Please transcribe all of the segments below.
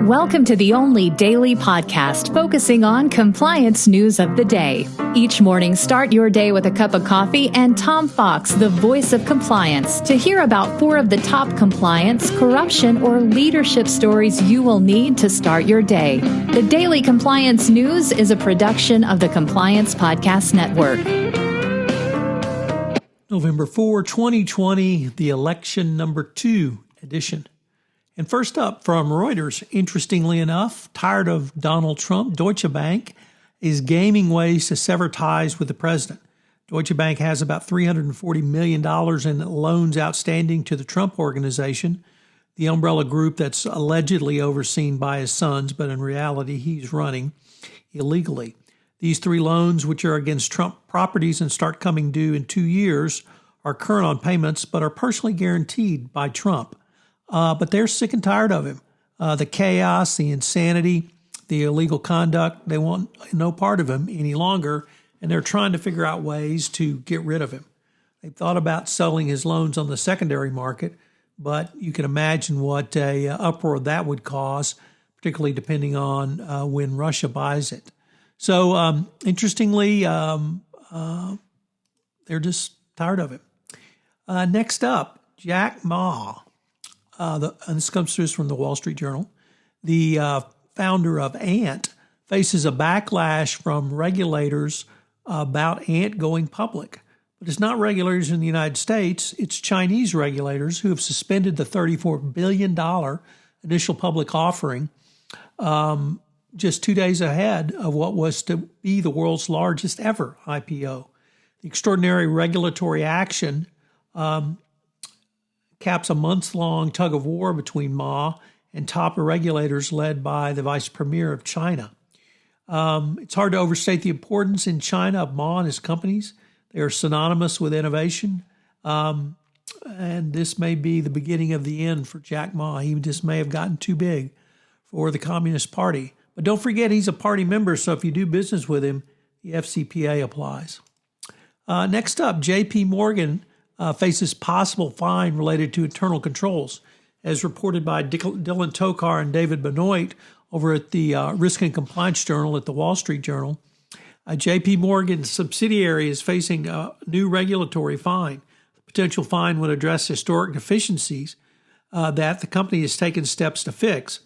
Welcome to the only daily podcast focusing on compliance news of the day. Each morning, start your day with a cup of coffee and Tom Fox, the voice of compliance, to hear about 4 of the top compliance, corruption, or leadership stories you will need to start your day. The Daily Compliance News is a production of the Compliance Podcast Network. November 4, 2020, the election number 2 edition. And first up from Reuters, interestingly enough, tired of Donald Trump, Deutsche Bank is gaming ways to sever ties with the president. Deutsche Bank has about $340 million in loans outstanding to the Trump Organization, the umbrella group that's allegedly overseen by his sons, but in reality he's running illegally. These 3 loans, which are against Trump properties and start coming due in 2 years, are current on payments but are personally guaranteed by Trump. But they're sick and tired of him. The chaos, the insanity, the illegal conduct, they want no part of him any longer, and they're trying to figure out ways to get rid of him. They've thought about selling his loans on the secondary market, but you can imagine what a uproar that would cause, particularly depending on when Russia buys it. So interestingly, they're just tired of him. Next up, Jack Ma. And this comes to us from the Wall Street Journal. The founder of Ant faces a backlash from regulators about Ant going public. But it's not regulators in the United States. It's Chinese regulators who have suspended the $34 billion initial public offering just 2 days ahead of what was to be the world's largest ever IPO. The extraordinary regulatory action caps a months-long tug-of-war between Ma and top regulators led by the vice premier of China. It's hard to overstate the importance in China of Ma and his companies. They are synonymous with innovation, and this may be the beginning of the end for Jack Ma. He just may have gotten too big for the Communist Party. But don't forget, he's a party member, so if you do business with him, the FCPA applies. Next up, JPMorgan faces possible fine related to internal controls, as reported by Dylan Tokar and David Benoit over at the Risk and Compliance Journal at the Wall Street Journal. JPMorgan's subsidiary is facing a new regulatory fine. The potential fine would address historic deficiencies that the company has taken steps to fix.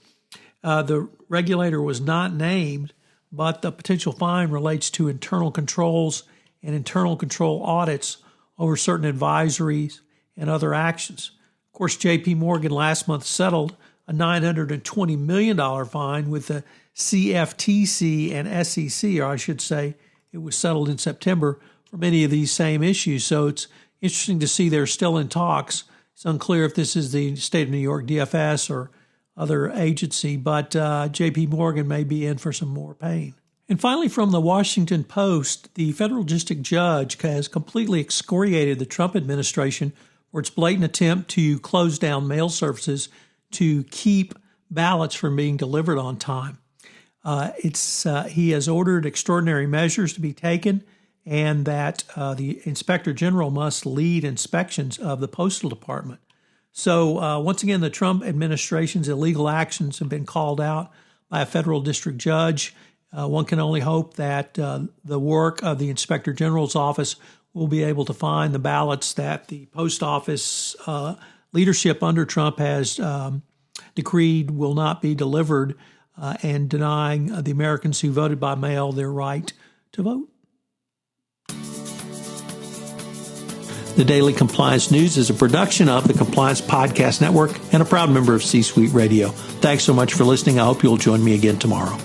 The regulator was not named, but the potential fine relates to internal controls and internal control audits over certain advisories and other actions. Of course, JPMorgan last month settled a $920 million fine with the CFTC and SEC, or I should say it was settled in September for many of these same issues. So it's interesting to see they're still in talks. It's unclear if this is the state of New York DFS or other agency, but JPMorgan may be in for some more pain. And finally, from the Washington Post, the federal district judge has completely excoriated the Trump administration for its blatant attempt to close down mail services to keep ballots from being delivered on time. He has ordered extraordinary measures to be taken, and that the inspector general must lead inspections of the postal department. So once again, the Trump administration's illegal actions have been called out by a federal district judge. One can only hope that the work of the Inspector General's office will be able to find the ballots that the post office leadership under Trump has decreed will not be delivered, and denying the Americans who voted by mail their right to vote. The Daily Compliance News is a production of the Compliance Podcast Network and a proud member of C-Suite Radio. Thanks so much for listening. I hope you'll join me again tomorrow.